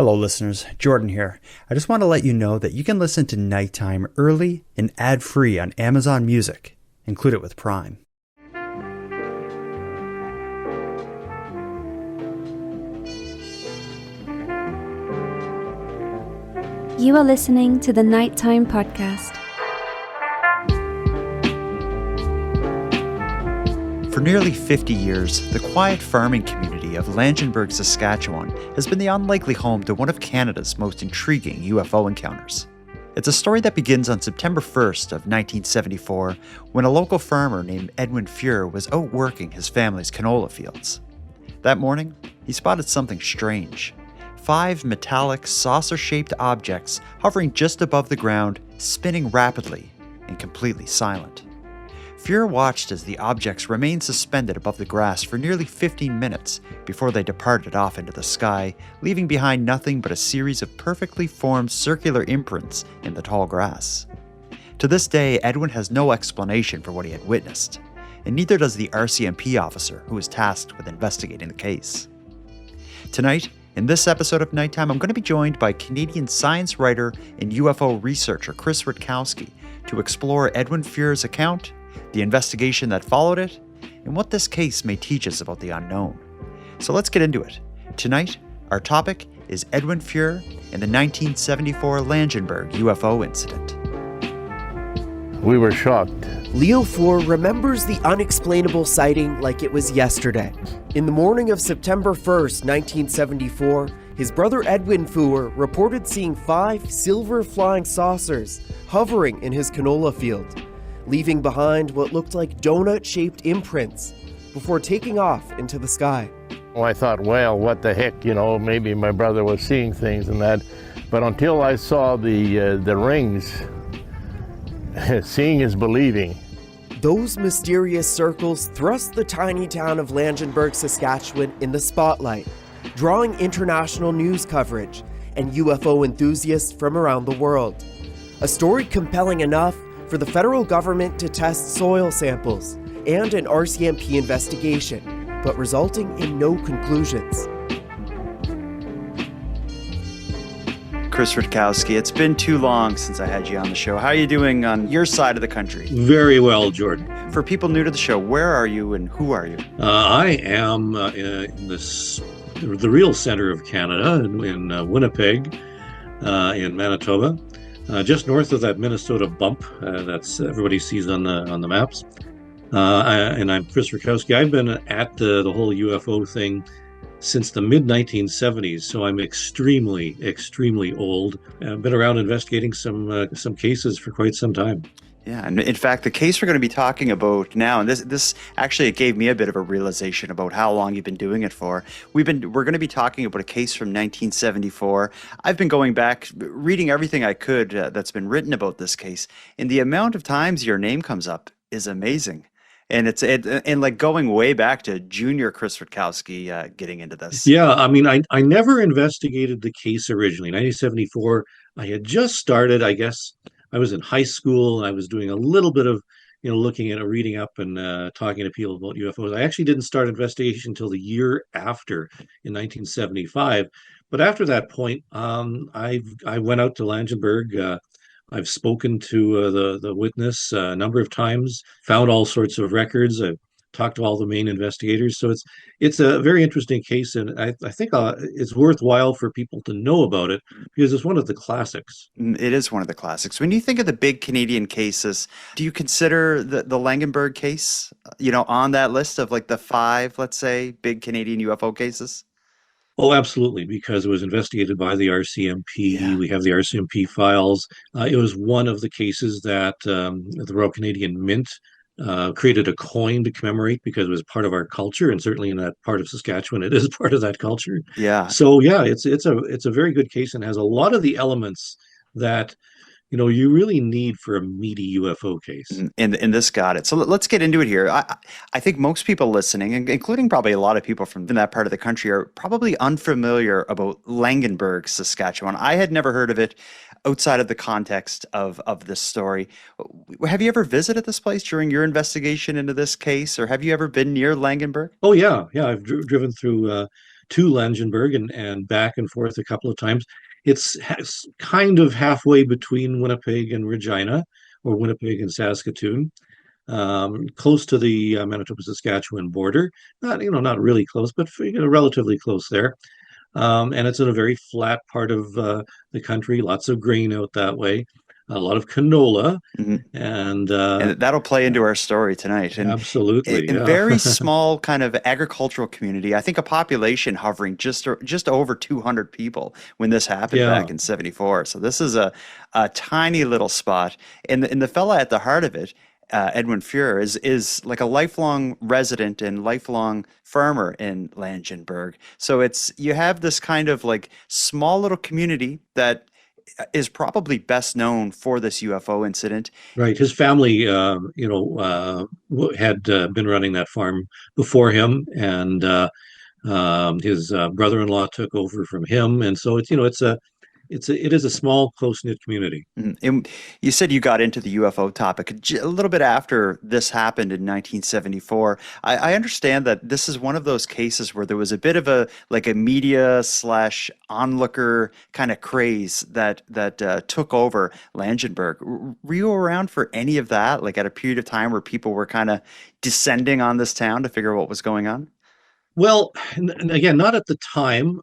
Hello listeners, Jordan here. I just want to let you know that you can listen to Nighttime early and ad-free on Amazon Music. Include it with Prime. You are listening to the Nighttime Podcast. For nearly 50 years, the quiet farming community of Langenburg, Saskatchewan has been the unlikely home to one of Canada's most intriguing UFO encounters. It's a story that begins on September 1st of 1974 when a local farmer named Edwin Fuhr was out working his family's canola fields. That morning, he spotted something strange. 5 metallic, saucer-shaped objects hovering just above the ground, spinning rapidly and completely silent. Fuhr watched as the objects remained suspended above the grass for nearly 15 minutes before they departed off into the sky, leaving behind nothing but a series of perfectly formed circular imprints in the tall grass. To this day, Edwin has no explanation for what he had witnessed, and neither does the RCMP officer who was tasked with investigating the case. Tonight, in this episode of Nighttime, I'm going to be joined by Canadian science writer and UFO researcher Chris Rutkowski to explore Edwin Fuhr's account, the investigation that followed it, and what this case may teach us about the unknown. So let's get into it. Tonight, our topic is Edwin Fuhr and the 1974 Langenburg UFO incident. We were shocked. Leo Fuhr remembers the unexplainable sighting like it was yesterday. In the morning of September 1st, 1974, his brother Edwin Fuhr reported seeing 5 silver flying saucers hovering in his canola field, leaving behind what looked like donut-shaped imprints before taking off into the sky. Oh, I thought, well, what the heck, maybe my brother was seeing things and that. But until I saw the rings, seeing is believing. Those mysterious circles thrust the tiny town of Langenburg, Saskatchewan in the spotlight, drawing international news coverage and UFO enthusiasts from around the world. A story compelling enough for the federal government to test soil samples and an RCMP investigation, but resulting in no conclusions. Chris Rutkowski, it's been too long since I had you on the show. How are you doing on your side of the country? Very well, Jordan. For people new to the show, where are you and who are you? I am in the real center of Canada, in Winnipeg, in Manitoba. Just north of that Minnesota bump that's everybody sees on the maps. And I'm Chris Rutkowski. I've been at the whole UFO thing since the mid-1970s, so I'm extremely, extremely old. I've been around investigating some cases for quite some time. Yeah, and in fact, the case we're going to be talking about now, and this actually it gave me a bit of a realization about how long you've been doing it for. We're going to be talking about a case from 1974. I've been going back, reading everything I could that's been written about this case, and the amount of times your name comes up is amazing. And and like going way back to junior Chris Rutkowski getting into this. Yeah, I mean, I never investigated the case originally. In 1974, I had just started, I guess. I was in high school and I was doing a little bit of, looking at reading up and talking to people about UFOs. I actually didn't start investigation until the year after, in 1975. But after that point, I went out to Langenburg. I've spoken to the witness a number of times, found all sorts of records. I've talked to all the main investigators. So it's a very interesting case, and I think it's worthwhile for people to know about it because it's one of the classics. It is one of the classics. When you think of the big Canadian cases, do you consider the Langenburg case, on that list of like the 5, let's say, big Canadian UFO cases? Oh, absolutely, because it was investigated by the RCMP. Yeah. We have the RCMP files. It was one of the cases that the Royal Canadian Mint created a coin to commemorate because it was part of our culture, and certainly in that part of Saskatchewan, it is part of that culture. Yeah. So yeah, it's a very good case and has a lot of the elements that you really need for a meaty UFO case. And this got it. So let's get into it here. I think most people listening, including probably a lot of people from that part of the country, are probably unfamiliar about Langenburg, Saskatchewan. I had never heard of it outside of the context of this story. Have you ever visited this place during your investigation into this case, or have you ever been near Langenburg? Oh yeah, I've driven through to Langenburg and back and forth a couple of times. It's kind of halfway between Winnipeg and Regina, or Winnipeg and Saskatoon, close to the Manitoba-Saskatchewan border. Not really close, but relatively close there. And it's in a very flat part of the country. Lots of grain out that way. A lot of canola, and that'll play into our story tonight. And absolutely, a very small kind of agricultural community. I think a population hovering just over 200 people when this happened back in '74. So this is a tiny little spot, and the fella at the heart of it, Edwin Fuhr, is like a lifelong resident and lifelong farmer in Langenburg. So you have this kind of like small little community that is probably best known for this UFO incident. Right. His family, had been running that farm before him, and his brother-in-law took over from him, and so it is a small, close-knit community. And you said you got into the UFO topic a little bit after this happened in 1974. I understand that this is one of those cases where there was a bit of a media / onlooker kind of craze that took over Langenburg. Were you around for any of that, like at a period of time where people were kind of descending on this town to figure out what was going on? Well, again, not at the time,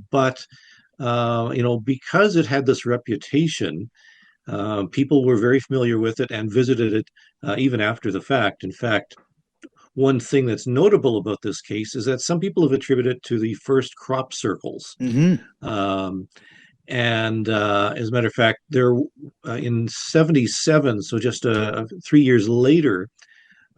but because it had this reputation, people were very familiar with it and visited it even after the fact. In fact, one thing that's notable about this case is that some people have attributed it to the first crop circles. And as a matter of fact, there in '77, so just 3 years later,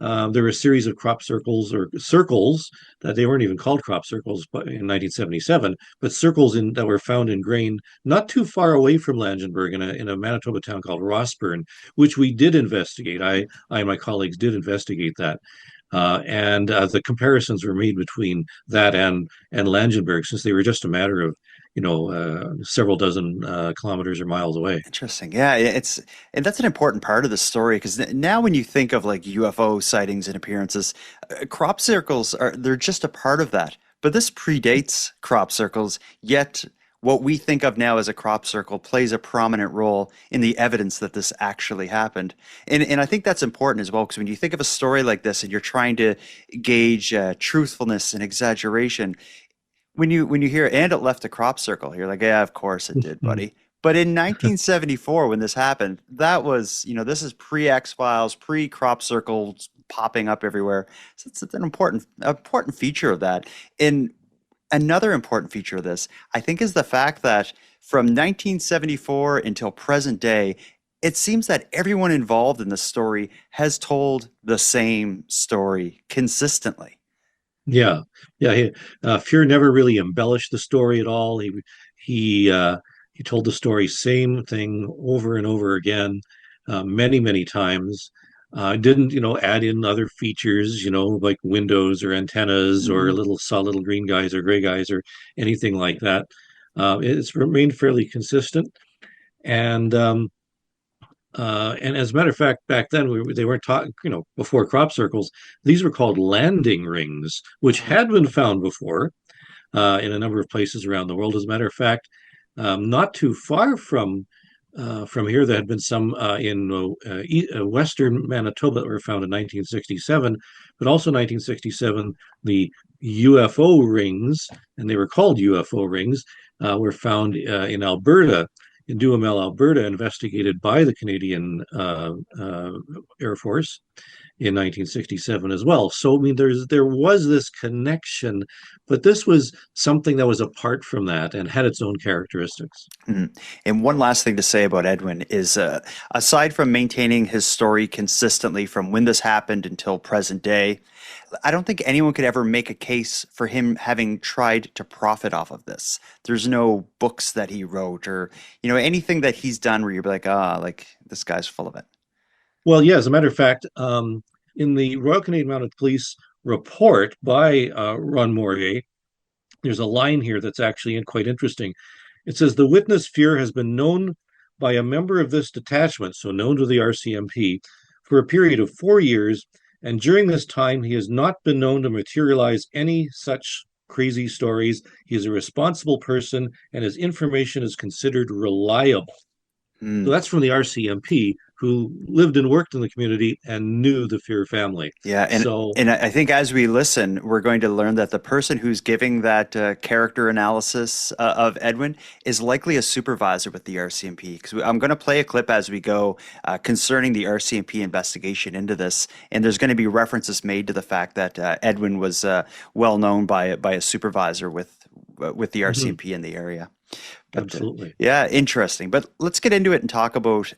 there were a series of crop circles or circles that they weren't even called crop circles in 1977, but circles that were found in grain not too far away from Langenburg in a Manitoba town called Rossburn, which we did investigate. I and my colleagues did investigate that. And the comparisons were made between that and Langenburg, since they were just a matter of several dozen kilometers or miles away. Interesting. Yeah, and that's an important part of the story, because now when you think of like UFO sightings and appearances, crop circles they're just a part of that. But this predates crop circles, yet what we think of now as a crop circle plays a prominent role in the evidence that this actually happened. And I think that's important as well, because when you think of a story like this and you're trying to gauge truthfulness and exaggeration, when you hear "and it left a crop circle," you're like, yeah, of course it did, buddy. But in 1974, when this happened, that was, this is pre-X-Files, pre-crop circles popping up everywhere. So it's an important feature of that. And another important feature of this, I think, is the fact that from 1974 until present day, it seems that everyone involved in the story has told the same story consistently. Yeah. Fuhr never really embellished the story at all. He told the story same thing over and over again, many times. Didn't add in other features, like windows or antennas or little green guys or gray guys or anything like that. It's remained fairly consistent, and as a matter of fact, back then they weren't talking, before crop circles, these were called landing rings, which had been found before in a number of places around the world. As a matter of fact, not too far from here, there had been some in western Manitoba that were found in 1967, but also 1967, the UFO rings, and they were called UFO rings, were found in Alberta, in Duhamel, Alberta, investigated by the Canadian Air Force in 1967 as well. So, I mean, there was this connection, but this was something that was apart from that and had its own characteristics. And one last thing to say about Edwin is, aside from maintaining his story consistently from when this happened until present day, I don't think anyone could ever make a case for him having tried to profit off of this. There's no books that he wrote or, anything that he's done where you're like, this guy's full of it. Well, yeah, as a matter of fact, in the Royal Canadian Mounted Police report by Ron Morier, there's a line here that's actually quite interesting. It says, "The witness Fuhr has been known by a member of this detachment," so known to the RCMP, "for a period of 4 years, and during this time he has not been known to materialize any such crazy stories. He's a responsible person, and his information is considered reliable. So that's from the RCMP, who lived and worked in the community and knew the Fuhr family. Yeah, So and I think as we listen, we're going to learn that the person who's giving that character analysis of Edwin is likely a supervisor with the RCMP. Because I'm going to play a clip as we go concerning the RCMP investigation into this, and there's going to be references made to the fact that Edwin was well known by a supervisor with the RCMP in the area. But, absolutely. yeah, interesting. But let's get into it and talk about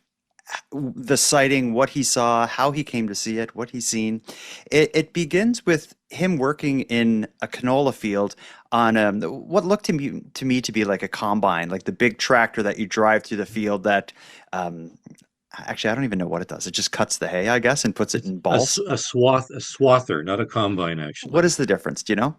the sighting, what he saw, how he came to see it, what he's seen. It begins with him working in a canola field on what looked to me to be like a combine, like the big tractor that you drive through the field that actually I don't even know what it does. It just cuts the hay, I guess, and puts it in balls. A swather, not a combine, actually. What is the difference? Do you know?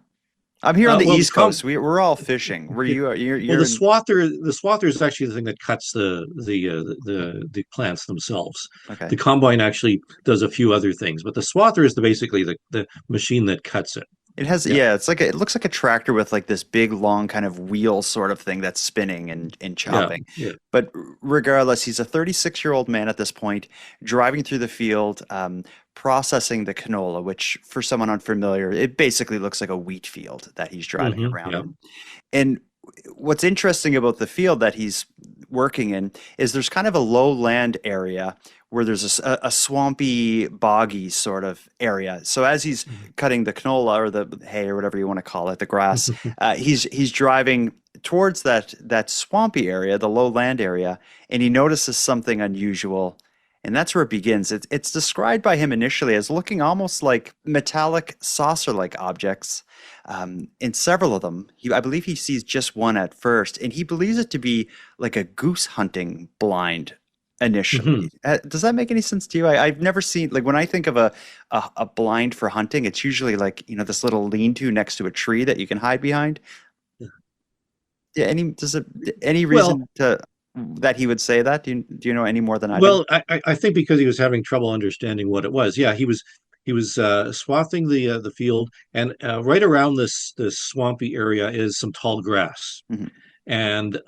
I'm here on the East Coast. We're all fishing. Where you're well, the swather is actually the thing that cuts the plants themselves. Okay. The combine actually does a few other things, but the swather is basically the machine that cuts it. It has, yeah, it's like it looks like a tractor with like this big, long kind of wheel sort of thing that's spinning and chopping. Yeah. But regardless, he's a 36-year-old man at this point, driving through the field, processing the canola, which for someone unfamiliar, it basically looks like a wheat field that he's driving around in. And what's interesting about the field that he's working in is there's kind of a lowland area where there's a swampy, boggy sort of area. So as he's cutting the canola or the hay or whatever you want to call it, the grass, he's driving towards that swampy area, the lowland area, and he notices something unusual. And that's where it begins. It's described by him initially as looking almost like metallic saucer-like objects. In several of them, I believe he sees just one at first, and he believes it to be like a goose hunting blind initially. Does that make any sense to you? I've never seen, like, when I think of a blind for hunting, it's usually like, this little lean-to next to a tree that you can hide behind. Yeah. Any reason that he would say that? Do you know any more than I do? Well, I think because he was having trouble understanding what it was. Yeah, he was swathing the field, and right around this swampy area is some tall grass, and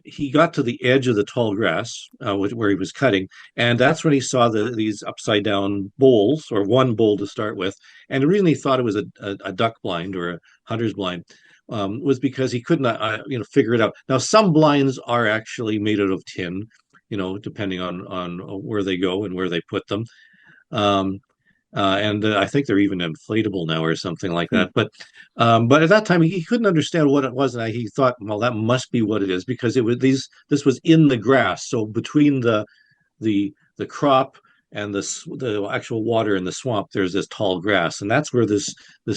he got to the edge of the tall grass where he was cutting, and that's when he saw these upside down bowls, or one bowl to start with. And the reason he thought it was a duck blind or a hunter's blind was because he could not figure it out. Now, some blinds are actually made out of tin, depending on where they go and where they put them. And I think they're even inflatable now or something like that. But at that time he couldn't understand what it was, and he thought, well, that must be what it is, because this was in the grass. So between the crop and the actual water in the swamp, there's this tall grass, and that's where this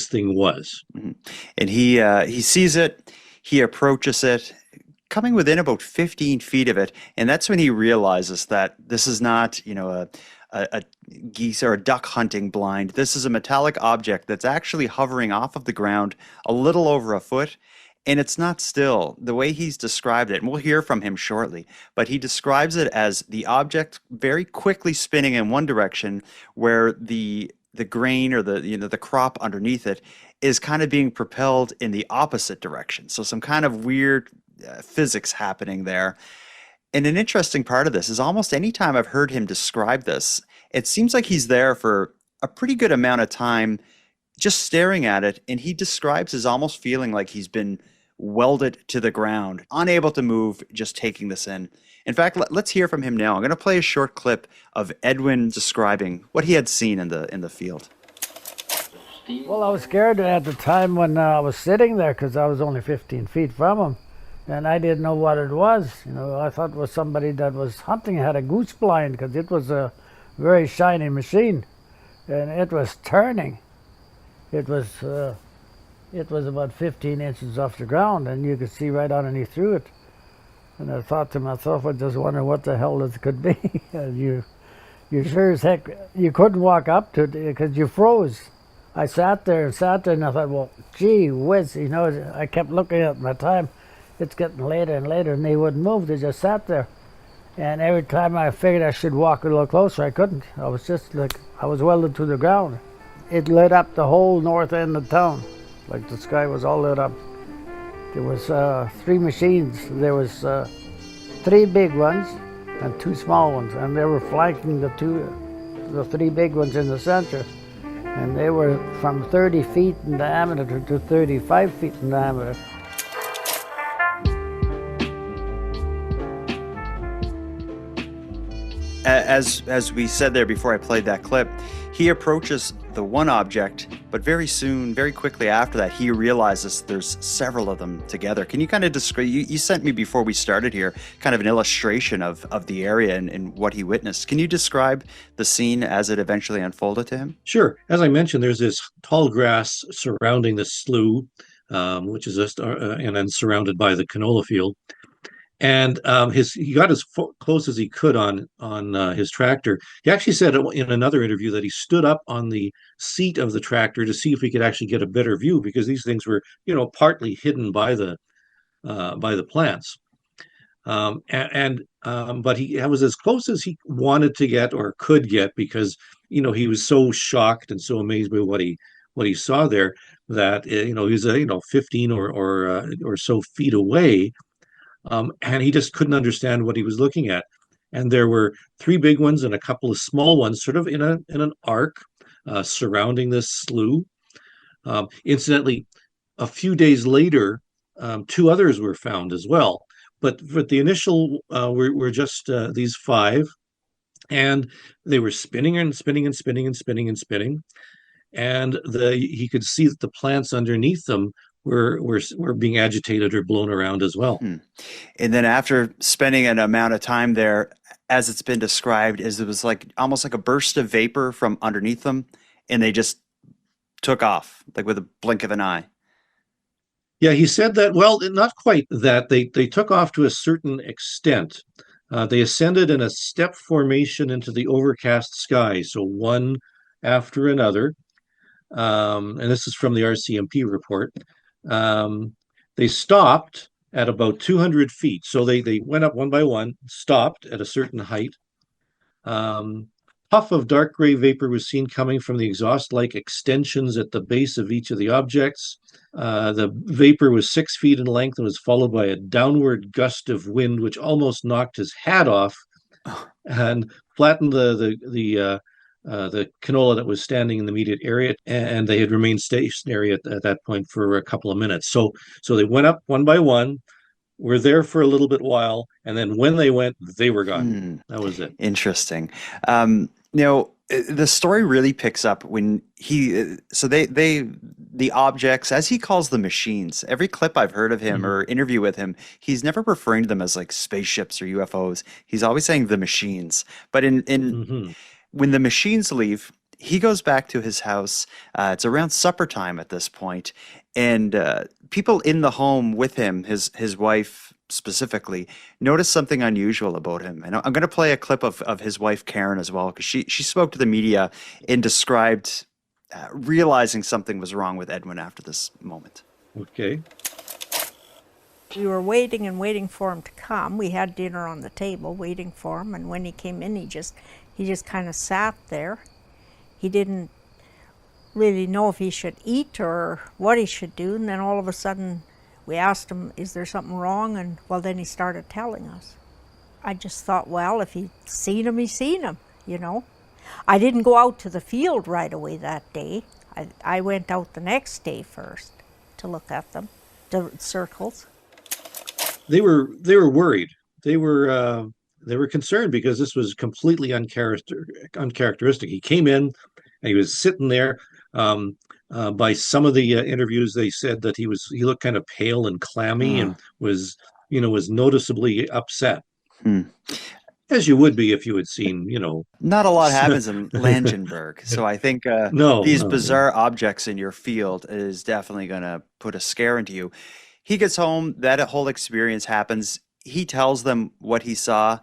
thing was. And he sees it, he approaches it, coming within about 15 feet of it, and that's when he realizes that this is not, a geese or a duck hunting blind. This is a metallic object that's actually hovering off of the ground a little over a foot, and it's not still. The way he's described it, and we'll hear from him shortly, but he describes it as the object very quickly spinning in one direction, where the grain or the crop underneath it is kind of being propelled in the opposite direction. So some kind of weird physics happening there. And an interesting part of this is almost any time I've heard him describe this, it seems like he's there for a pretty good amount of time just staring at it, and he describes as almost feeling like he's been welded to the ground, unable to move, just taking this in. In fact, let's hear from him now. I'm going to play a short clip of Edwin describing what he had seen in the field. Well, I was scared at the time when I was sitting there, because I was only 15 feet from him, and I didn't know what it was. I thought it was somebody that was hunting, had a goose blind, because it was a very shiny machine, and it was turning. It was about 15 inches off the ground, and you could see right underneath through it. And I thought to myself, I just wonder what the hell this could be. And you sure as heck, you couldn't walk up to it because you froze. I sat there, and I thought, well, gee whiz, I kept looking at my time. It's getting later and later, and they wouldn't move. They just sat there. And every time I figured I should walk a little closer, I couldn't. I was just like, I was welded to the ground. It lit up the whole north end of town. like the sky was all lit up. There was 3 machines. There was 3 big ones and 2 small ones, and they were flanking the 3 big ones in the center. And they were from 30 feet in diameter to 35 feet in diameter. As we said there before I played that clip, he approaches the one object, but very soon, very quickly after that, he realizes there's several of them together. Can you kind of describe, you sent me before we started here, kind of an illustration of the area and what he witnessed. Can you describe the scene as it eventually unfolded to him? Sure. As I mentioned, there's this tall grass surrounding the slough, which is just, and then surrounded by the canola field. And he got as close as he could on his tractor. He actually said in another interview that he stood up on the seat of the tractor to see if he could actually get a better view, because these things were, partly hidden by the plants. But he was as close as he wanted to get or could get, because he was so shocked and so amazed by what he saw there, that he was 15 or so feet away. And he just couldn't understand what he was looking at. And there were 3 big ones and a couple of small ones, sort of in an arc surrounding this slough. Incidentally, a few days later, 2 others were found as well. But the initial were just these 5, and they were spinning and spinning and spinning and spinning and spinning. And he could see that the plants underneath them were being agitated or blown around as well. And then after spending an amount of time there, as it's been described, it was almost like a burst of vapor from underneath them, and they just took off, like with a blink of an eye. Yeah, he said that, well, not quite that. They took off to a certain extent. They ascended in a step formation into the overcast sky, so one after another. And this is from the RCMP report. They stopped at about 200 feet. So they went up one by one, stopped at a certain height. Puff of dark gray vapor was seen coming from the exhaust-like extensions at the base of each of the objects. The vapor was 6 feet in length and was followed by a downward gust of wind, which almost knocked his hat off and flattened the canola that was standing in the immediate area, and they had remained stationary at that point for a couple of minutes. So they went up one by one, were there for a little bit while, and then when they went, they were gone. That was it. Interesting. The story really picks up when the objects, as he calls the machines, every clip I've heard of him or interview with him, he's never referring to them as like spaceships or UFOs. He's always saying the machines. But when the machines leave, he goes back to his house. It's around supper time at this point, and people in the home with him, his wife specifically, noticed something unusual about him. And I'm going to play a clip of his wife Karen as well, because she spoke to the media and described realizing something was wrong with Edwin after this moment. Okay. We were waiting and waiting for him to come. We had dinner on the table waiting for him, and when he came in, he just kind of sat there. He didn't really know if he should eat or what he should do, and then all of a sudden we asked him, is there something wrong? And well, then he started telling us. I just thought, well, if he'd seen him, he's seen him, I didn't go out to the field right away that day. I went out the next day first to look at them, the circles. They were worried. They were concerned because this was completely uncharacteristic. He came in and he was sitting there. By some of the interviews, they said that he looked kind of pale and clammy and was noticeably upset. As you would be if you had seen, Not a lot happens in Langenburg. So I think these bizarre objects in your field is definitely going to put a scare into you. He gets home, that whole experience happens. He tells them what he saw.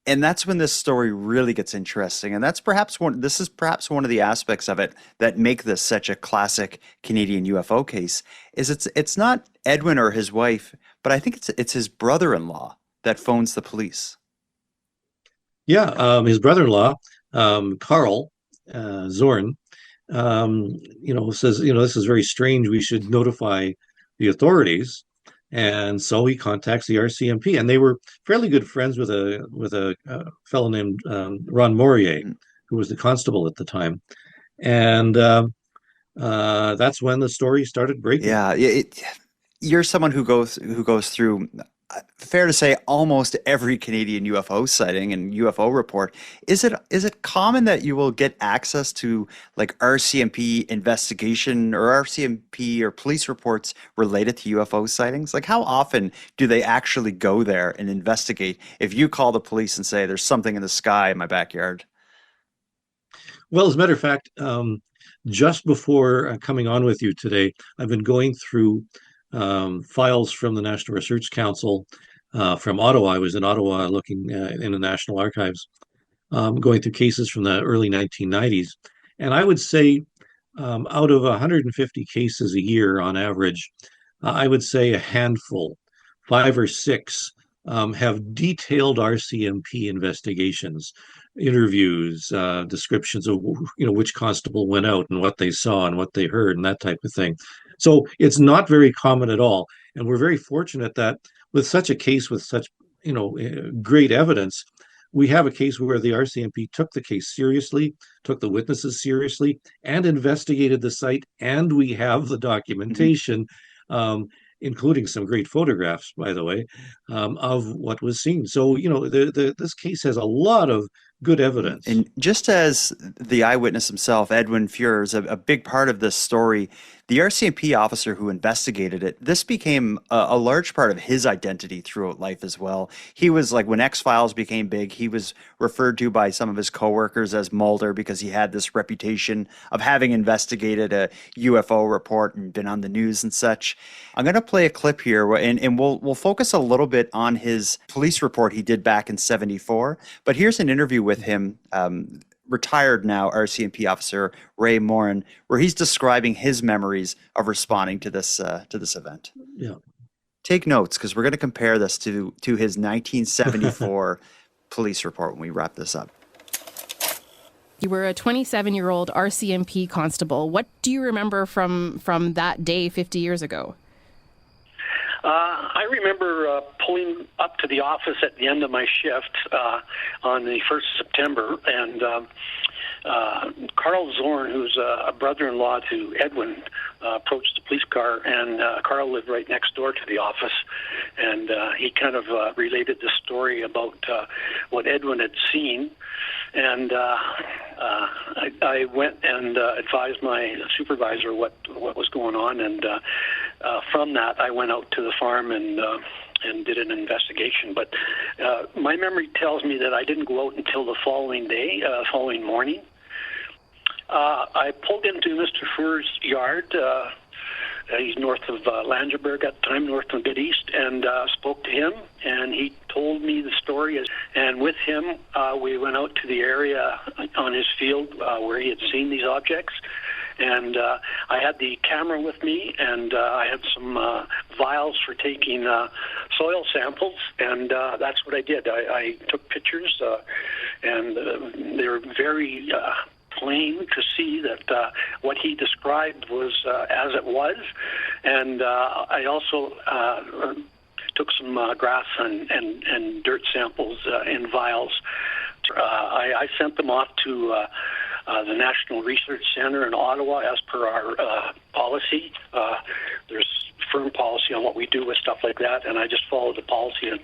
And that's when this story really gets interesting. And that's perhaps one of the aspects of it that make this such a classic Canadian UFO case, is it's not Edwin or his wife, but I think it's his brother-in-law that phones the police. Yeah, his brother-in-law, Carl Zorn, says, this is very strange. We should notify the authorities. And so he contacts the RCMP, and they were fairly good friends with a fellow named Ron Morier, who was the constable at the time. And that's when the story started breaking. Yeah, you're someone who goes through, fair to say, almost every Canadian UFO sighting and UFO report. Is it common that you will get access to like RCMP investigation or RCMP or police reports related to UFO sightings? Like, how often do they actually go there and investigate if you call the police and say there's something in the sky in my backyard? Well, as a matter of fact, just before coming on with you today, I've been going through files from the National Research Council from Ottawa. I was in Ottawa looking in the National Archives, going through cases from the early 1990s. And I would say out of 150 cases a year on average, I would say a handful, 5 or 6, have detailed RCMP investigations, interviews, descriptions of which constable went out and what they saw and what they heard and that type of thing. So it's not very common at all, and we're very fortunate that with such a case with such great evidence, we have a case where the RCMP took the case seriously, took the witnesses seriously, and investigated the site, and we have the documentation. Including some great photographs, by the way, of what was seen. So, this case has a lot of good evidence. And just as the eyewitness himself, Edwin Fuhr, is a big part of this story, the RCMP officer who investigated it, this became a large part of his identity throughout life as well. He was like, when X-Files became big, he was referred to by some of his coworkers as Mulder because he had this reputation of having investigated a UFO report and been on the news and such. I'm going to play a clip here, and we'll focus a little bit on his police report he did back in '74. But here's an interview with him, retired now RCMP officer Ray Morin, where he's describing his memories of responding to this event. Yeah. Take notes, because we're going to compare this to his 1974 police report when we wrap this up. You were a 27-year-old RCMP constable. What do you remember from that day 50 years ago? I remember pulling up to the office at the end of my shift on the 1st of September, and Carl Zorn, who's a brother-in-law to Edwin, approached the police car, and Carl lived right next door to the office, and he kind of related the story about what Edwin had seen. And I went and advised my supervisor what was going on, and from that I went out to the farm and did an investigation. But my memory tells me that I didn't go out until the following day, following morning. I pulled into Mr. Fuhr's yard. He's north of Langenburg at the time, north of Mid East, and spoke to him, and he told me the story. And with him, we went out to the area on his field where he had seen these objects. And I had the camera with me, and I had some vials for taking soil samples, and that's what I did. I took pictures, and they were very plain to see that what he described was as it was. And I also took some grass and dirt samples in vials. I sent them off to the National Research Center in Ottawa as per our policy. There's firm policy on what we do with stuff like that, and I just followed the policy and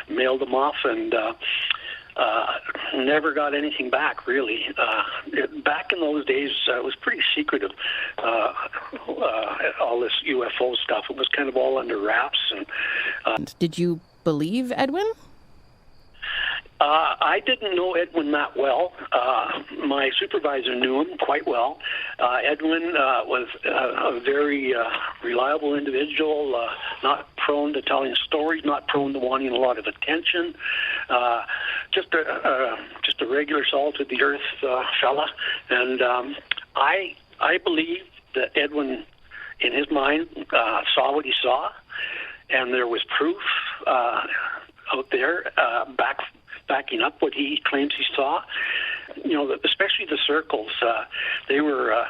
mailed them off, and never got anything back, really. Back in those days, it was pretty secretive, all this UFO stuff. It was kind of all under wraps. And did you believe Edwin? I didn't know Edwin that well. My supervisor knew him quite well. Edwin was a very reliable individual, not prone to telling stories, not prone to wanting a lot of attention. Just a regular salt of the earth fella. And I believe that Edwin, in his mind, saw what he saw, and there was proof out there backing up what he claims he saw. especially the circles, they were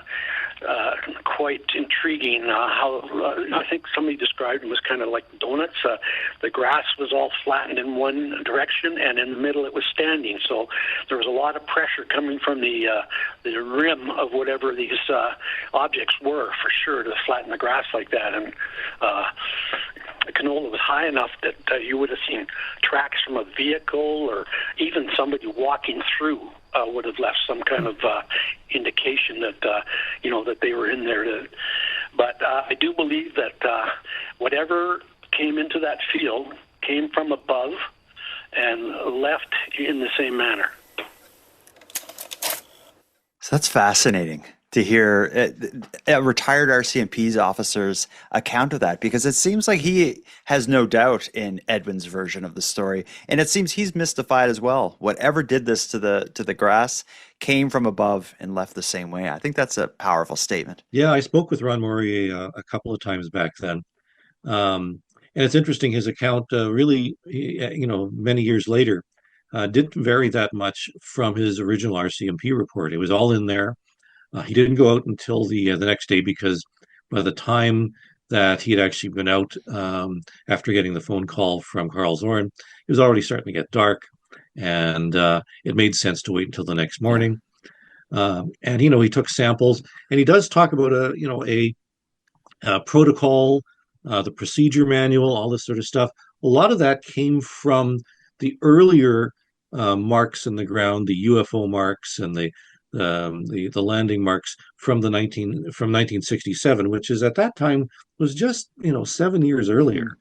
quite intriguing. I think somebody described them as kind of like donuts. The grass was all flattened in one direction, and in the middle it was standing. So there was a lot of pressure coming from the rim of whatever these objects were, for sure, to flatten the grass like that. And the canola was high enough that you would have seen tracks from a vehicle, or even somebody walking through would have left some kind of indication that that they were in there. But I do believe that whatever came into that field came from above and left in the same manner. So that's fascinating to hear a retired RCMP's officer's account of that, because it seems like he has no doubt in Edwin's version of the story, and it seems he's mystified as well. Whatever did this to the grass came from above and left the same way. I think that's a powerful statement. Yeah, I spoke with Ron Maury a couple of times back then. And it's interesting, his account really, many years later, didn't vary that much from his original RCMP report. It was all in there. He didn't go out until the next day, because by the time that he had actually been out, after getting the phone call from Carl Zorn, it was already starting to get dark, and it made sense to wait until the next morning. And he took samples, and he does talk about a protocol, the procedure manual, all this sort of stuff. A lot of that came from the earlier marks in the ground, the UFO marks and the landing marks from 1967, which is at that time was just 7 years earlier.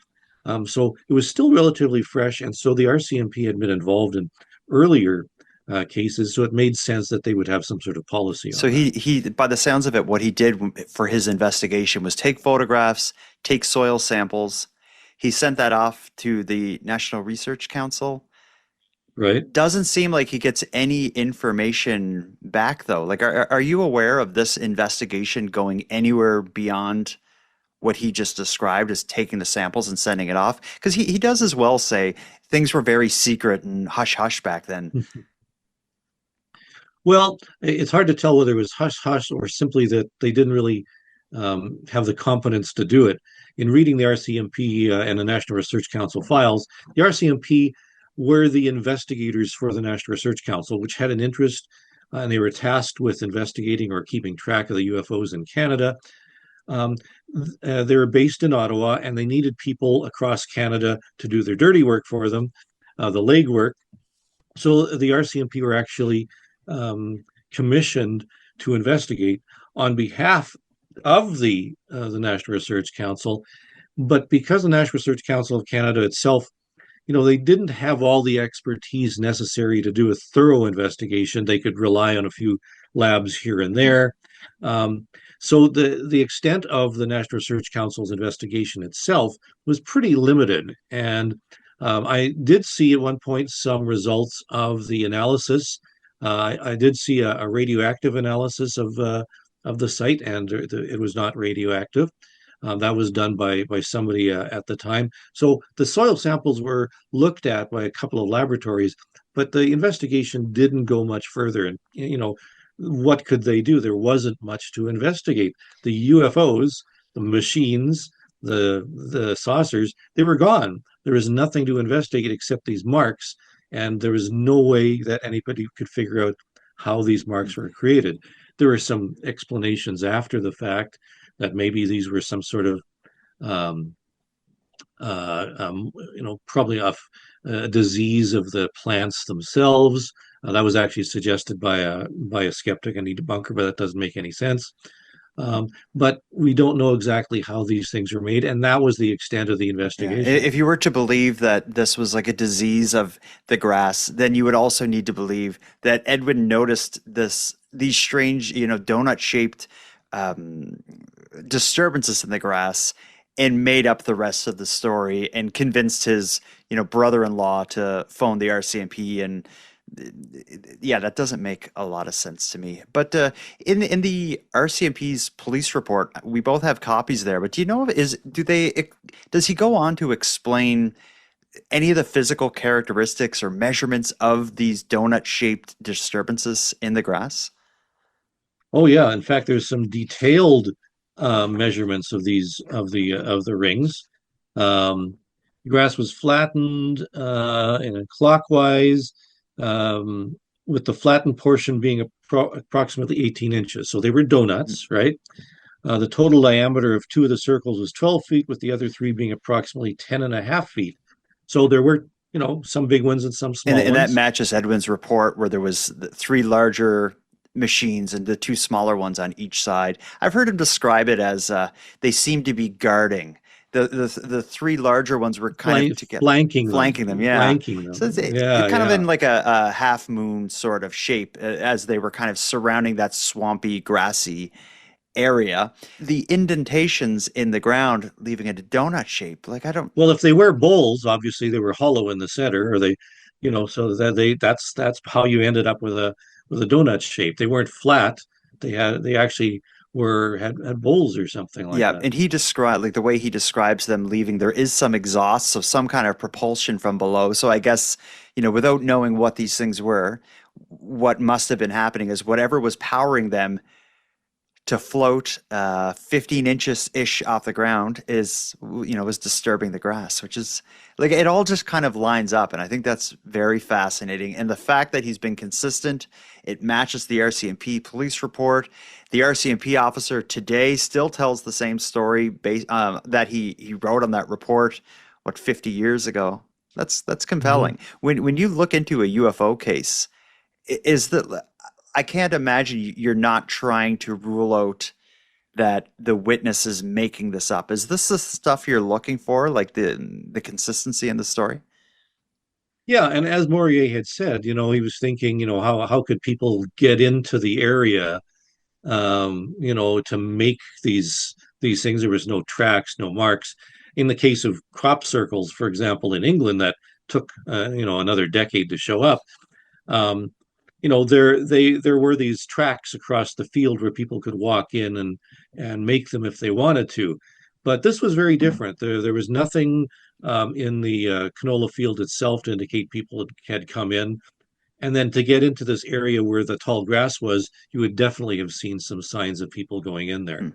So it was still relatively fresh, and so the RCMP had been involved in earlier cases, so it made sense that they would have some sort of policy on So he, by the sounds of it, what he did for his investigation was take photographs, take soil samples. He sent that off to the National Research Council. Right. Doesn't seem like he gets any information back, though. Like, are you aware of this investigation going anywhere beyond what he just described as taking the samples and sending it off? Because he does as well say things were very secret and hush-hush back then. Well, it's hard to tell whether it was hush-hush or simply that they didn't really have the competence to do it. In reading the RCMP and the National Research Council files, the RCMP were the investigators for the National Research Council, which had an interest, and they were tasked with investigating or keeping track of the UFOs in Canada. They were based in Ottawa, and they needed people across Canada to do their dirty work for them, the legwork. So the RCMP were actually commissioned to investigate on behalf of the National Research Council. But because the National Research Council of Canada itself, they didn't have all the expertise necessary to do a thorough investigation. They could rely on a few labs here and there. So the extent of the National Research Council's investigation itself was pretty limited. And I did see at one point some results of the analysis. I did see a radioactive analysis of the site, and it was not radioactive. That was done by somebody at the time. So the soil samples were looked at by a couple of laboratories, but the investigation didn't go much further. And what could they do? There wasn't much to investigate. The UFOs, the machines, the saucers, they were gone. There was nothing to investigate except these marks, and there was no way that anybody could figure out how these marks were created. There were some explanations after the fact that maybe these were some sort of, probably a disease of the plants themselves. That was actually suggested by a skeptic and a debunker, but that doesn't make any sense. But we don't know exactly how these things were made, and that was the extent of the investigation. Yeah. If you were to believe that this was like a disease of the grass, then you would also need to believe that Edwin noticed these strange, donut-shaped disturbances in the grass and made up the rest of the story and convinced his, brother-in-law to phone the RCMP. And yeah, that doesn't make a lot of sense to me. But in the RCMP's police report, we both have copies there. But do you know does he go on to explain any of the physical characteristics or measurements of these donut-shaped disturbances in the grass? Oh yeah, in fact, there's some detailed measurements of these of the rings. Um, the grass was flattened in a clockwise, um, with the flattened portion being approximately 18 inches. So they were donuts, right? The total diameter of two of the circles was 12 feet, with the other three being approximately 10 and a half feet. So there were, some big ones and some small And that ones. matches Edwin's report where there was the three larger machines and the two smaller ones on each side. I've heard him describe it as they seem to be guarding. The three larger ones were kind of together, Flanking flanking them, yeah. flanking them. So it's Yeah, kind of yeah. in like a half moon sort of shape as they were kind of surrounding that swampy, grassy area. The indentations in the ground leaving it a donut shape. Like I don't. Well, if they were bowls, obviously they were hollow in the center, or so that that's how you ended up with a donut shape. They weren't flat. They actually had bowls or something like Yeah, that. and he described like the way he describes them leaving, there is some exhaust, so some kind of propulsion from below. So I guess, without knowing what these things were, what must have been happening is whatever was powering them to float 15 inches ish off the ground was disturbing the grass, which is like it all just kind of lines up. And I think that's very fascinating. And the fact that he's been consistent, it matches the RCMP police report. The RCMP officer today still tells the same story that he wrote on that report, 50 years ago. That's compelling. When you look into a UFO case, I can't imagine you're not trying to rule out that the witness is making this up. Is this the stuff you're looking for, like the consistency in the story? Yeah, and as Morier had said, he was thinking, how could people get into the area, to make these things. There was no tracks, no marks. In the case of crop circles, for example, in England, that took another decade to show up. Um, there were these tracks across the field where people could walk in and make them if they wanted to. But this was very different. There was nothing in the canola field itself to indicate people had come in. And then to get into this area where the tall grass was, you would definitely have seen some signs of people going in there.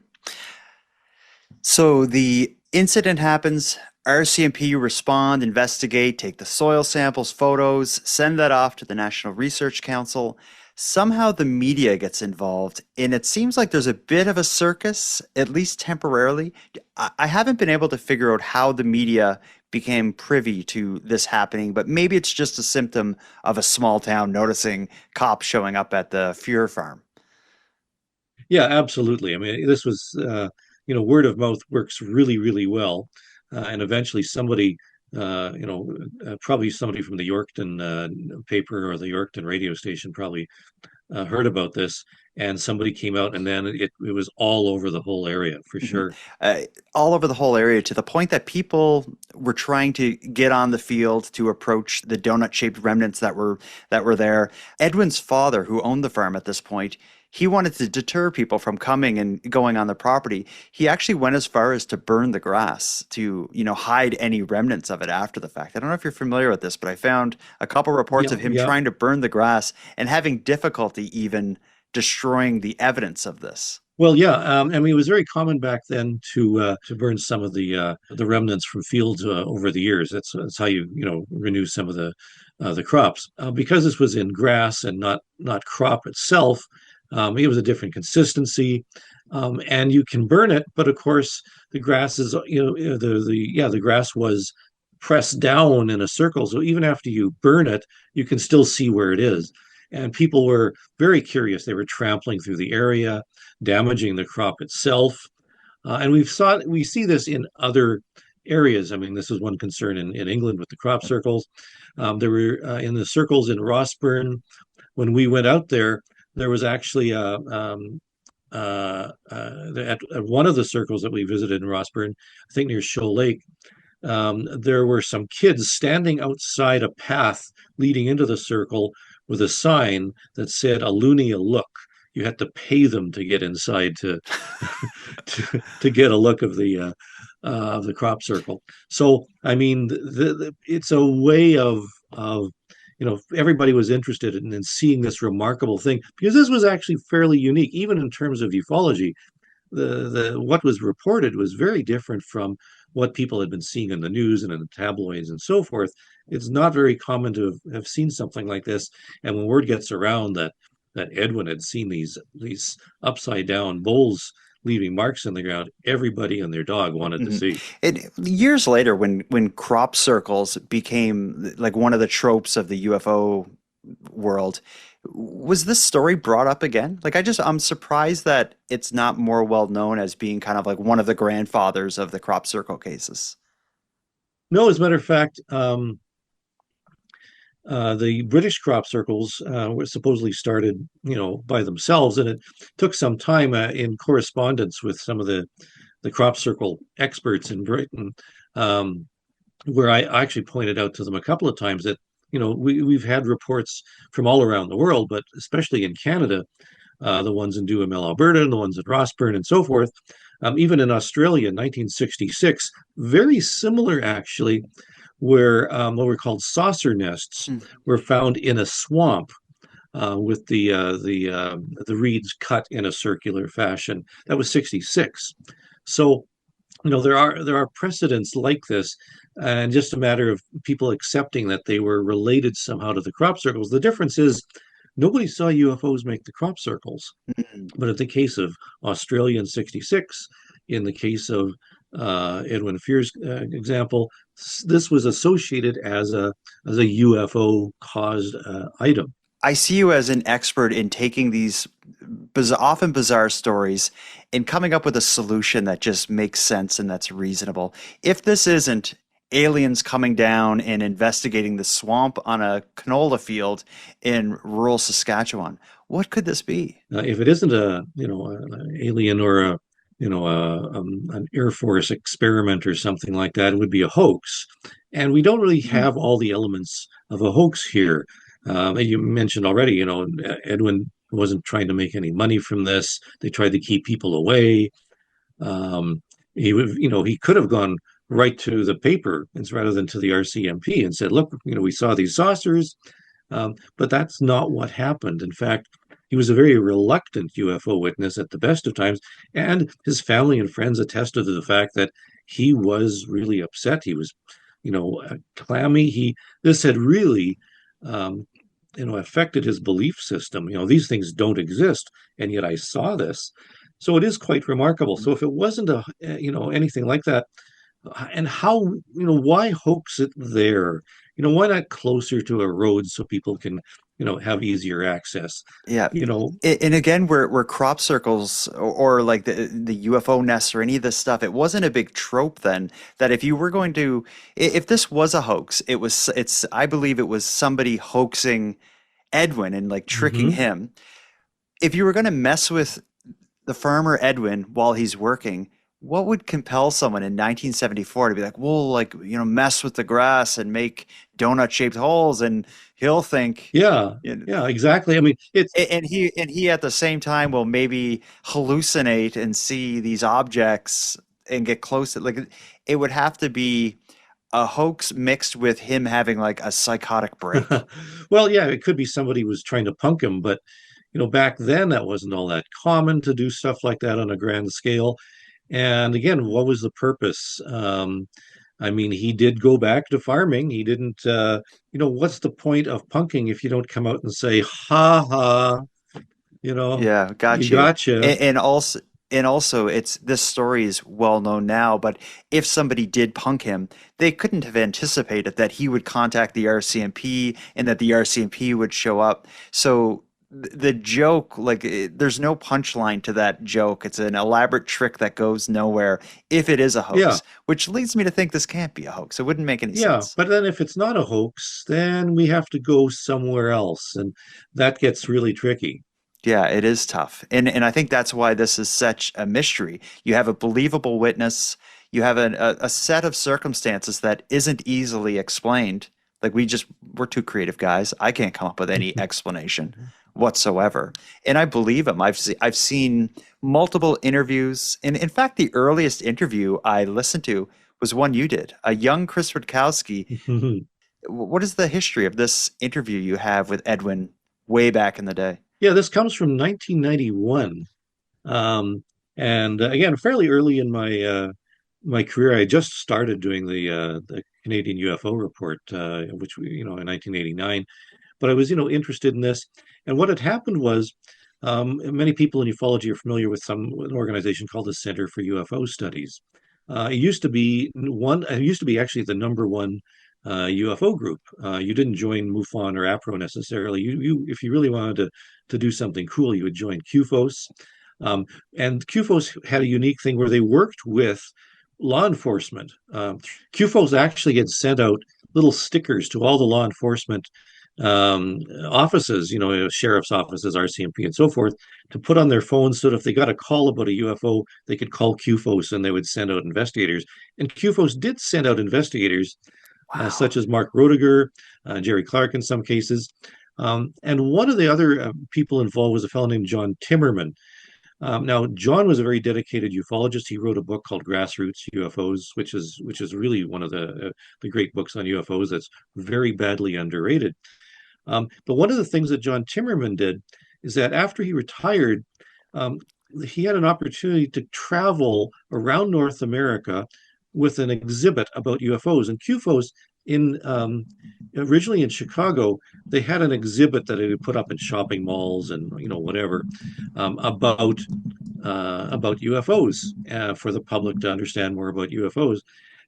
So the incident happens. RCMP respond, investigate, take the soil samples, photos, send that off to the National Research Council. Somehow the media gets involved, and it seems like there's a bit of a circus, at least temporarily. I haven't been able to figure out how the media became privy to this happening, but maybe it's just a symptom of a small town noticing cops showing up at the Fuhr farm. Yeah, absolutely. I mean, this was, word of mouth works really, really well. And eventually somebody, probably somebody from the Yorkton paper or the Yorkton radio station probably heard about this, and somebody came out, and then it was all over the whole area for sure. All over the whole area, to the point that people were trying to get on the field to approach the donut-shaped remnants that were there. Edwin's father, who owned the farm at this point, he wanted to deter people from coming and going on the property. He actually went as far as to burn the grass to, hide any remnants of it after the fact. I don't know if you're familiar with this, but I found a couple reports of him trying to burn the grass and having difficulty even destroying the evidence of this. Well, yeah, I mean, it was very common back then to burn some of the remnants from fields over the years. That's how you renew some of the crops. Because this was in grass and not crop itself. It was a different consistency, and you can burn it, but of course the grass is the grass was pressed down in a circle, so even after you burn it, you can still see where it is. And people were very curious. They were trampling through the area, damaging the crop itself, and we see this in other areas. I mean, this is one concern in England with the crop circles. There were in the circles in Rossburn when we went out there. There was actually at one of the circles that we visited in Rossburn, I think near Shoal Lake, there were some kids standing outside a path leading into the circle with a sign that said "A loony a look." You had to pay them to get inside to to get a look of of the crop circle. So, I mean, it's a way of everybody was interested in seeing this remarkable thing because this was actually fairly unique, even in terms of ufology. The what was reported was very different from what people had been seeing in the news and in the tabloids and so forth. It's not very common to have seen something like this. And when word gets around that Edwin had seen these upside down bowls leaving marks in the ground, everybody and their dog wanted to see. Years later, when crop circles became like one of the tropes of the UFO world, was this story brought up again? Like, I'm surprised that it's not more well known as being kind of like one of the grandfathers of the crop circle cases. No, as a matter of fact, the British crop circles were supposedly started, by themselves, and it took some time in correspondence with some of the crop circle experts in Britain, where I actually pointed out to them a couple of times that we've had reports from all around the world, but especially in Canada, the ones in Duhamel, Alberta, and the ones at Rossburn, and so forth. Even in Australia in 1966, very similar actually, where what were called saucer nests were found in a swamp with the reeds cut in a circular fashion. That was 66. So there are precedents like this, and just a matter of people accepting that they were related somehow to the crop circles. The difference is nobody saw UFOs make the crop circles, but in the case of Australia in 66, in the case of Edwin Fuhr's example, this was associated as a UFO caused item. I see you as an expert in taking these often bizarre stories and coming up with a solution that just makes sense and that's reasonable. If this isn't aliens coming down and investigating the swamp on a canola field in rural Saskatchewan, what could this be? If it isn't an alien or an Air Force experiment or something like that, it would be a hoax. And we don't really have all the elements of a hoax here. You mentioned already, Edwin wasn't trying to make any money from this. They tried to keep people away. He could have gone right to the paper rather than to the RCMP and said, look, we saw these saucers. But that's not what happened. In fact, he was a very reluctant UFO witness at the best of times, and his family and friends attested to the fact that he was really upset. He was, clammy. This had really, affected his belief system. These things don't exist, and yet I saw this. So it is quite remarkable. So if it wasn't anything like that, and how, why hoax it there? Why not closer to a road so people can, have easier access? Yeah. And again, where crop circles or like the UFO nests or any of this stuff, it wasn't a big trope then that if you were going to, if this was a hoax, I believe it was somebody hoaxing Edwin and like tricking him. If you were going to mess with the farmer Edwin while he's working, what would compel someone in 1974 to be like, well, mess with the grass and make donut-shaped holes, and he'll think, yeah, exactly. I mean, and he at the same time will maybe hallucinate and see these objects and get close to, like, it would have to be a hoax mixed with him having like a psychotic break. Well, yeah, it could be somebody was trying to punk him, but back then that wasn't all that common to do stuff like that on a grand scale. And again, what was the purpose? I mean, he did go back to farming. He didn't, what's the point of punking if you don't come out and say, ha ha, Yeah, gotcha. Gotcha. And also, this story is well known now, but if somebody did punk him, they couldn't have anticipated that he would contact the RCMP and that the RCMP would show up. So the joke, there's no punchline to that joke. It's an elaborate trick that goes nowhere if it is a hoax, which leads me to think this can't be a hoax. It wouldn't make any sense. But then if it's not a hoax, then we have to go somewhere else, and that gets really tricky. Yeah, it is tough. And I think that's why this is such a mystery. You have a believable witness. You have a set of circumstances that isn't easily explained. Like we're two creative guys. I can't come up with any explanation. whatsoever. And I believe him. I've seen multiple interviews. And in fact, the earliest interview I listened to was one you did, a young Chris Rutkowski. What is the history of this interview you have with Edwin way back in the day? Yeah, this comes from 1991. And again, fairly early in my career. I just started doing the Canadian UFO report, which we, in 1989. But I was, interested in this. And what had happened was, many people in ufology are familiar with an organization called the Center for UFO Studies. It used to be actually the number one UFO group. You didn't join MUFON or APRO necessarily. If you really wanted to do something cool, you would join QFOS. And QFOS had a unique thing where they worked with law enforcement. QFOS actually had sent out little stickers to all the law enforcement offices, sheriff's offices, RCMP, and so forth, to put on their phones so that if they got a call about a UFO, they could call QFOS and they would send out investigators. And QFOS did send out investigators, such as Mark Roediger, Jerry Clark in some cases. And one of the other people involved was a fellow named John Timmerman. Now, John was a very dedicated ufologist. He wrote a book called Grassroots UFOs, which is really one of the great books on UFOs that's very badly underrated. But one of the things that John Timmerman did is that after he retired, he had an opportunity to travel around North America with an exhibit about UFOs. And QFOs originally in Chicago, they had an exhibit that they would put up in shopping malls and whatever about UFOs for the public to understand more about UFOs.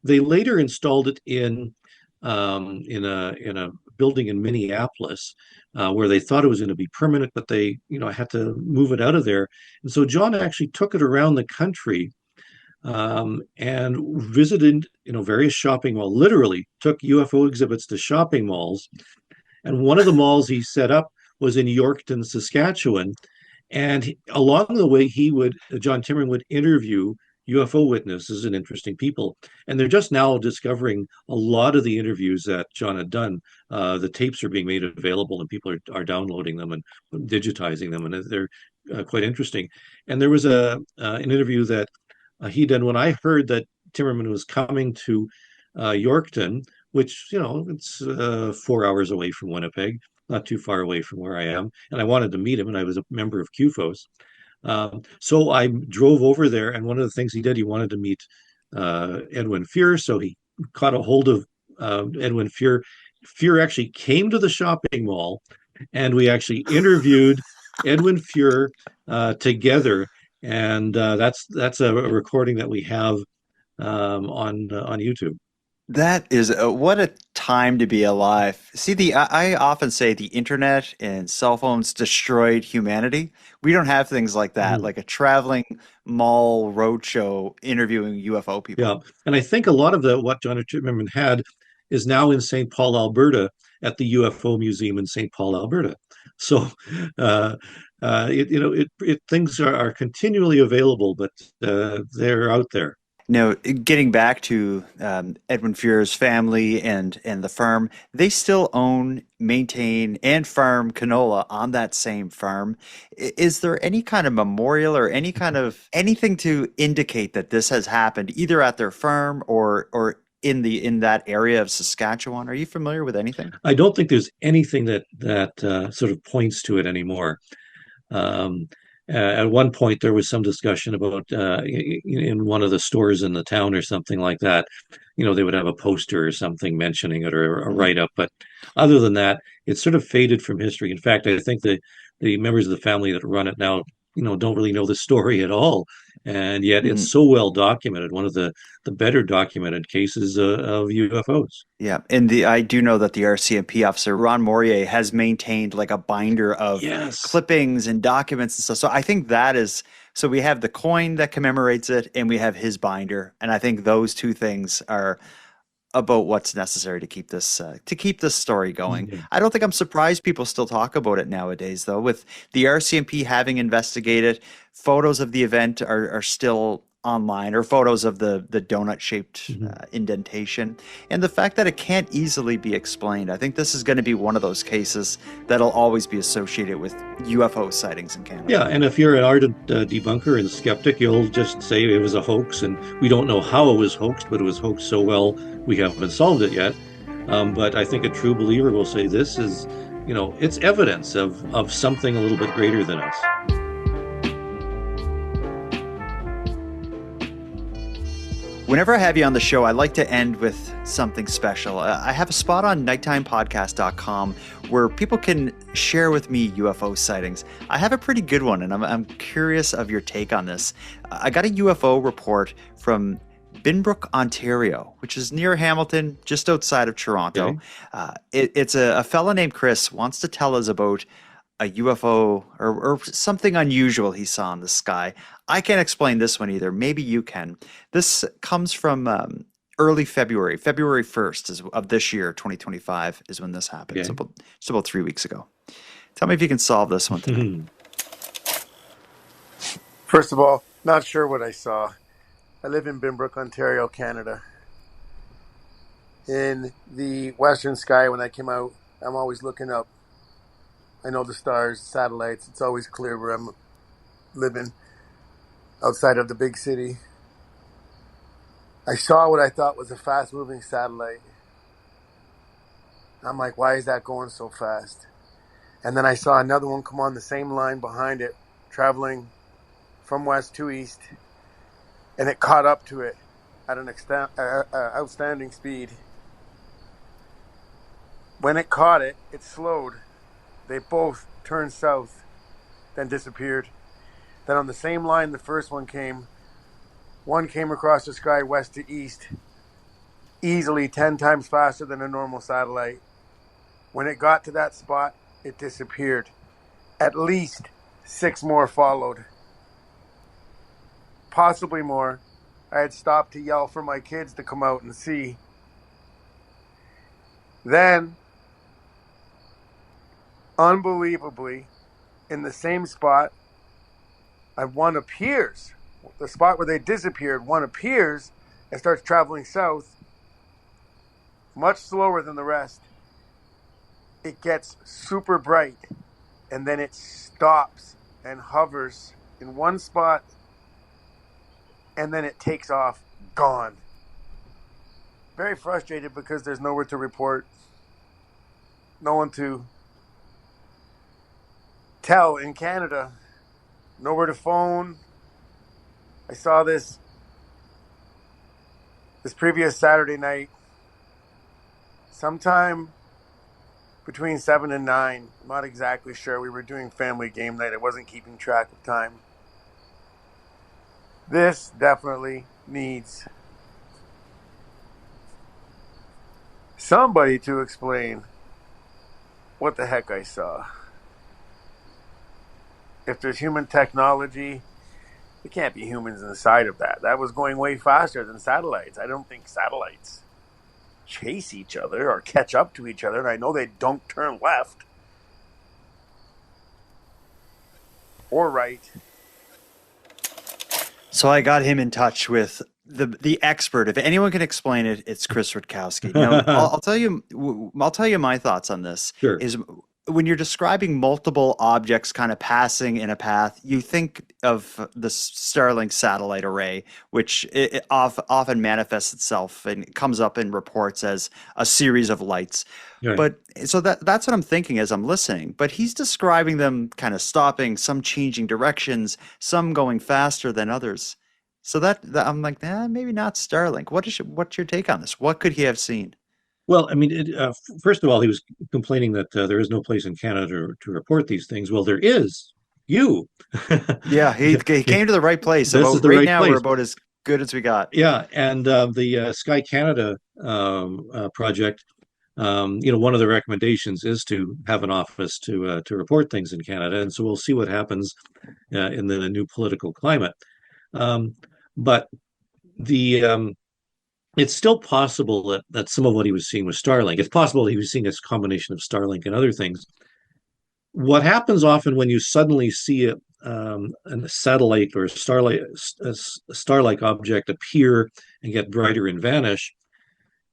They later installed it in a building in Minneapolis where they thought it was going to be permanent, but they had to move it out of there. And so John actually took it around the country and visited various shopping malls, literally took UFO exhibits to shopping malls. And one of the malls he set up was in Yorkton, Saskatchewan. And along the way, John Timmerman would interview UFO witnesses and interesting people. And they're just now discovering a lot of the interviews that John had done. The tapes are being made available and people are downloading them and digitizing them. And they're quite interesting. And there was an interview that he did when I heard that Timmerman was coming to Yorkton, which, it's 4 hours away from Winnipeg, not too far away from where I am. And I wanted to meet him, and I was a member of QFOS. So I drove over there, and one of the things he did, he wanted to meet Edwin Fuhr. So he caught a hold of Edwin Fuhr. Fuhr actually came to the shopping mall, and we actually interviewed Edwin Fuhr together. And that's a recording that we have on YouTube. That is what a time to be alive. See, I often say the internet and cell phones destroyed humanity. We don't have things like that, like a traveling mall roadshow interviewing UFO people. Yeah, and I think a lot of what John Timmerman had is now in St. Paul, Alberta, at the UFO Museum in St. Paul, Alberta. So, things are continually available, but they're out there. Now, getting back to Edwin Fuhr's family and the firm, they still own, maintain, and farm canola on that same farm. Is there any kind of memorial or any kind of anything to indicate that this has happened either at their farm or in that area of Saskatchewan? Are you familiar with anything? I don't think there's anything that sort of points to it anymore. At one point, there was some discussion about in one of the stores in the town or something like that. They would have a poster or something mentioning it or a write-up. But other than that, it's sort of faded from history. In fact, I think the members of the family that run it now, don't really know the story at all. And yet it's so well documented, one of the better documented cases of UFOs. Yeah, and I do know that the RCMP officer, Ron Morier, has maintained like a binder of clippings and documents and stuff. So I think so we have the coin that commemorates it and we have his binder. And I think those two things are about what's necessary to keep this story going. Mm-hmm. I don't think I'm surprised people still talk about it nowadays, though. With the RCMP having investigated, photos of the event are still online, or photos of the donut-shaped indentation, and the fact that it can't easily be explained. I think this is going to be one of those cases that'll always be associated with UFO sightings in Canada. Yeah, and if you're an ardent debunker and skeptic, you'll just say it was a hoax, and we don't know how it was hoaxed, but it was hoaxed so well we haven't solved it yet. But I think a true believer will say this is, it's evidence of something a little bit greater than us. Whenever I have you on the show, I like to end with something special. I have a spot on nighttimepodcast.com where people can share with me UFO sightings. I have a pretty good one, and I'm curious of your take on this. I got a UFO report from Binbrook, Ontario, which is near Hamilton, just outside of Toronto. Okay. It's a fella named Chris wants to tell us about a UFO or something unusual he saw in the sky. I can't explain this one either. Maybe you can. This comes from early February. February 1st of this year, 2025, is when this happened. Okay. It's about 3 weeks ago. Tell me if you can solve this one tonight. First of all, not sure what I saw. I live in Binbrook, Ontario, Canada. In the western sky, when I came out, I'm always looking up. I know the stars, satellites. It's always clear where I'm living outside of the big city. I saw what I thought was a fast-moving satellite. I'm like, why is that going so fast? And then I saw another one come on the same line behind it, traveling from west to east, and it caught up to it at an outstanding speed. When it caught it, it slowed. They both turned south, then disappeared. Then on the same line the first one came across the sky west to east, easily 10 times faster than a normal satellite. When it got to that spot, it disappeared. At least 6 more followed. Possibly more. I had stopped to yell for my kids to come out and see. Then, unbelievably, in the same spot, one appears. The spot where they disappeared, one appears and starts traveling south, much slower than the rest. It gets super bright, and then it stops and hovers in one spot, and then it takes off, gone. Very frustrated because there's nowhere to report, no one to tell in Canada, nowhere to phone. I saw this previous Saturday night, sometime between 7 and 9. I'm not exactly sure. We were doing family game night. I wasn't keeping track of time. This definitely needs somebody to explain what the heck I saw. If there's human technology, there can't be humans inside of that. That was going way faster than satellites. I don't think satellites chase each other or catch up to each other. And I know they don't turn left or right. So I got him in touch with the expert. If anyone can explain it, it's Chris Rutkowski. Now, I'll tell you my thoughts on this. Sure. Is when you're describing multiple objects kind of passing in a path, you think of the Starlink satellite array, which it often manifests itself and comes up in reports as a series of lights. Right. But so that's what I'm thinking as I'm listening. But he's describing them kind of stopping, some changing directions, some going faster than others. So that I'm like, maybe not Starlink. What's your take on this? What could he have seen? Well, I mean, first of all, he was complaining that there is no place in Canada to report these things. Well, there is. You. Yeah, he came to the right place. This is the right right now, place. we're about as good as we got. Yeah, and the Sky Canada project, one of the recommendations is to have an office to report things in Canada, and so we'll see what happens in the new political climate. But the it's still possible that some of what he was seeing was Starlink. It's possible that he was seeing this combination of Starlink and other things. What happens often when you suddenly see a satellite or a star-like object appear and get brighter and vanish.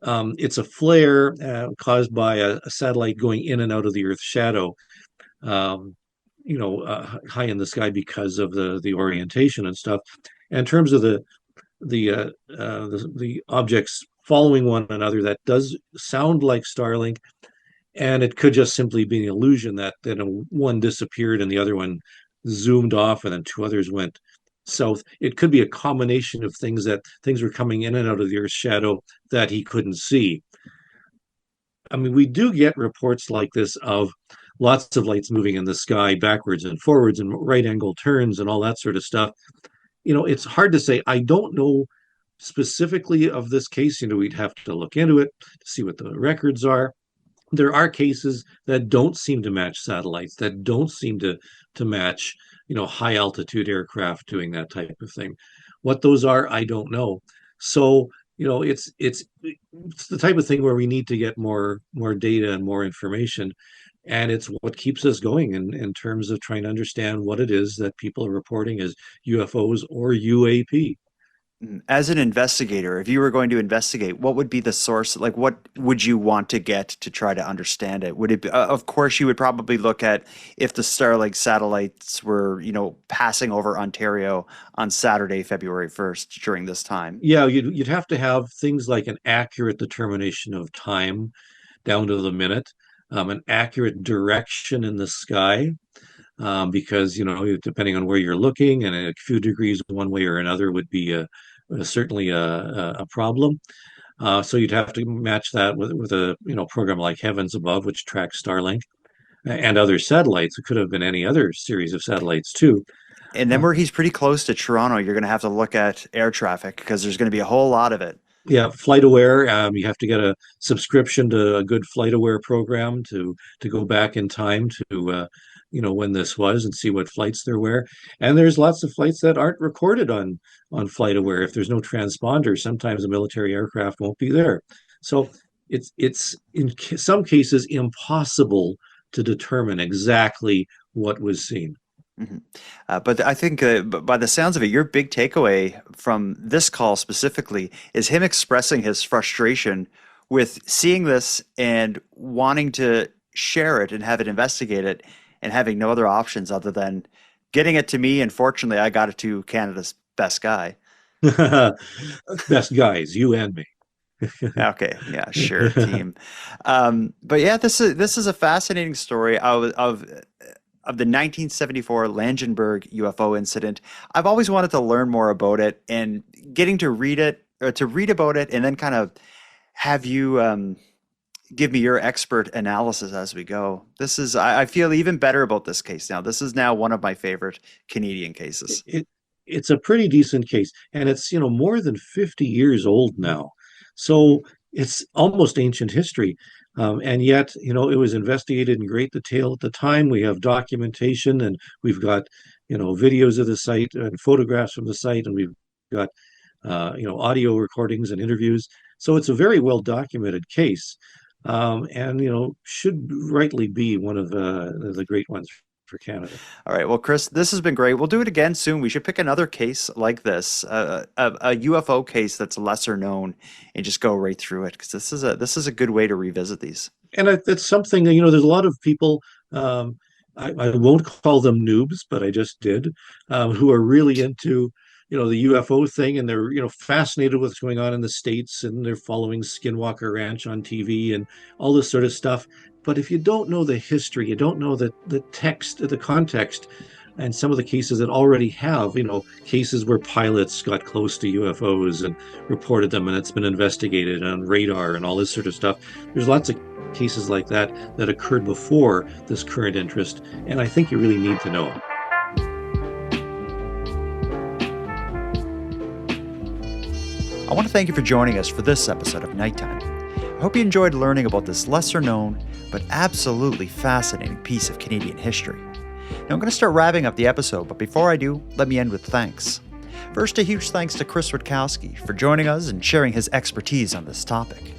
It's a flare caused by a satellite going in and out of the Earth's shadow, high in the sky because of the orientation and stuff. And in terms of the objects following one another, that does sound like Starlink, and it could just simply be an illusion that one disappeared and the other one zoomed off, and then two others went south. It could be a combination of things, that things were coming in and out of the Earth's shadow that he couldn't see. I mean, we do get reports like this of lots of lights moving in the sky backwards and forwards and right angle turns and all that sort of stuff. It's hard to say. I don't know specifically of this case. We'd have to look into it to see what the records are. There are cases that don't seem to match satellites, that don't seem to match, high altitude aircraft doing that type of thing. What those are, I don't know. So, it's the type of thing where we need to get more data and more information. And it's what keeps us going in terms of trying to understand what it is that people are reporting as UFOs or UAP. As an investigator, if you were going to investigate, what would be the source? Like, what would you want to get to try to understand it? Would it be, of course, you would probably look at if the Starlink satellites were, passing over Ontario on Saturday, February 1st during this time. Yeah, you'd have to have things like an accurate determination of time down to the minute, an accurate direction in the sky. Because depending on where you're looking, and a few degrees one way or another would be certainly a problem. So you'd have to match that with a program like Heavens Above, which tracks Starlink and other satellites. It could have been any other series of satellites too. And then where he's pretty close to Toronto, you're going to have to look at air traffic, because there's going to be a whole lot of it. Yeah, FlightAware. You have to get a subscription to a good FlightAware program to go back in time to when this was, and see what flights there were. And there's lots of flights that aren't recorded on FlightAware. If there's no transponder, sometimes a military aircraft won't be there. So it's in some cases impossible to determine exactly what was seen. Mm-hmm. But I think by the sounds of it, your big takeaway from this call specifically is him expressing his frustration with seeing this and wanting to share it and have it investigated, and having no other options other than getting it to me. And fortunately, I got it to Canada's best guy. Best guys, you and me. Okay, yeah, sure, team. But yeah, this is a fascinating story of the 1974 Langenburg UFO incident. I've always wanted to learn more about it, and getting to read about it, and then kind of have you give me your expert analysis as we go. I feel even better about this case now. This is now one of my favorite Canadian cases. It's a pretty decent case, and it's more than 50 years old now, so it's almost ancient history. And yet, it was investigated in great detail at the time. We have documentation, and we've got, videos of the site and photographs from the site, and we've got, audio recordings and interviews. So it's a very well documented case, and should rightly be one of the great ones for Canada. All right. Well, Chris, this has been great. We'll do it again soon. We should pick another case like this, a UFO case that's lesser known, and just go right through it, because this is a good way to revisit these. And it's something that, there's a lot of people, I won't call them noobs, but I just did, who are really into the UFO thing, and they're fascinated with what's going on in the States, and they're following Skinwalker Ranch on TV and all this sort of stuff. But if you don't know the history, you don't know the text, the context, and some of the cases that already have, cases where pilots got close to UFOs and reported them, and it's been investigated on radar and all this sort of stuff. There's lots of cases like that occurred before this current interest, and I think you really need to know. I want to thank you for joining us for this episode of Nighttime. I hope you enjoyed learning about this lesser known but absolutely fascinating piece of Canadian history. Now I'm going to start wrapping up the episode, but before I do, let me end with thanks. First, a huge thanks to Chris Rutkowski for joining us and sharing his expertise on this topic.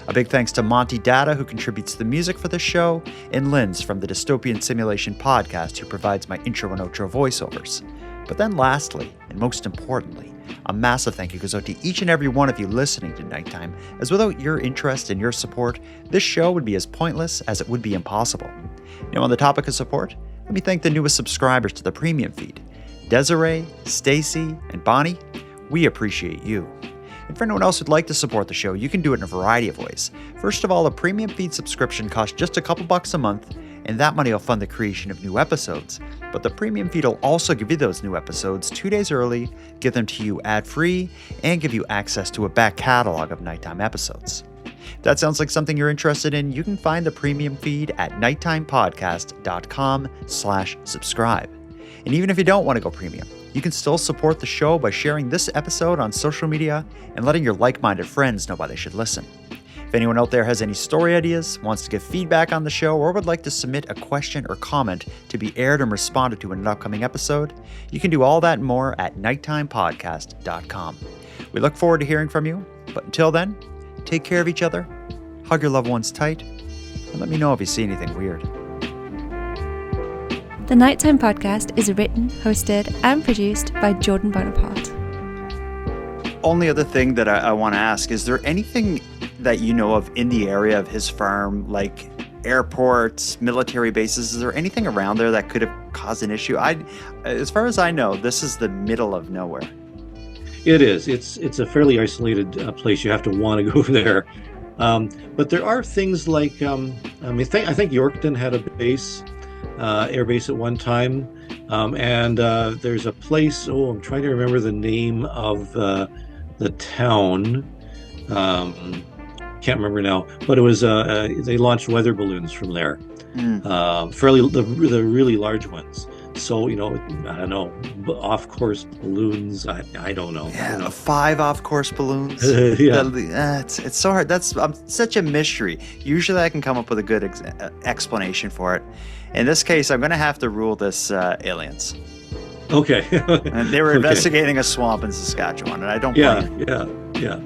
A big thanks to Monty Data, who contributes the music for this show, and Linz from the Dystopian Simulation podcast, who provides my intro and outro voiceovers. But then lastly, and most importantly, a massive thank you goes out to each and every one of you listening to Nighttime, as without your interest and your support, this show would be as pointless as it would be impossible. On the topic of support, let me thank the newest subscribers to the premium feed, Desiree, Stacy, and Bonnie. We appreciate you. And for anyone else who'd like to support the show, you can do it in a variety of ways. First of all, a premium feed subscription costs just a couple bucks a month, and that money will fund the creation of new episodes. But the premium feed will also give you those new episodes 2 days early, give them to you ad-free, and give you access to a back catalog of Nighttime episodes. If that sounds like something you're interested in, you can find the premium feed at nighttimepodcast.com/subscribe. And even if you don't want to go premium, you can still support the show by sharing this episode on social media and letting your like-minded friends know why they should listen. If anyone out there has any story ideas, wants to give feedback on the show, or would like to submit a question or comment to be aired and responded to in an upcoming episode, you can do all that and more at nighttimepodcast.com. We look forward to hearing from you, but until then, take care of each other, hug your loved ones tight, and let me know if you see anything weird. The Nighttime Podcast is written, hosted, and produced by Jordan Bonaparte. Only other thing that I want to ask, is there anything that you know of in the area of his farm, like airports, military bases? Is there anything around there that could have caused an issue? As far as I know, this is the middle of nowhere. It is. It's a fairly isolated place. You have to want to go there. But there are things like, I think Yorkton had a base, air base at one time. And there's a place, I'm trying to remember the name of the town. Can't remember now, but it was they launched weather balloons from there, fairly the really large ones. So I don't know, off-course balloons. I don't know. Yeah, 5 off-course balloons. Yeah, it's so hard. That's such a mystery. Usually, I can come up with a good explanation for it. In this case, I'm going to have to rule this aliens. Okay. And they were investigating a swamp in Saskatchewan, and I don't blame you. Yeah.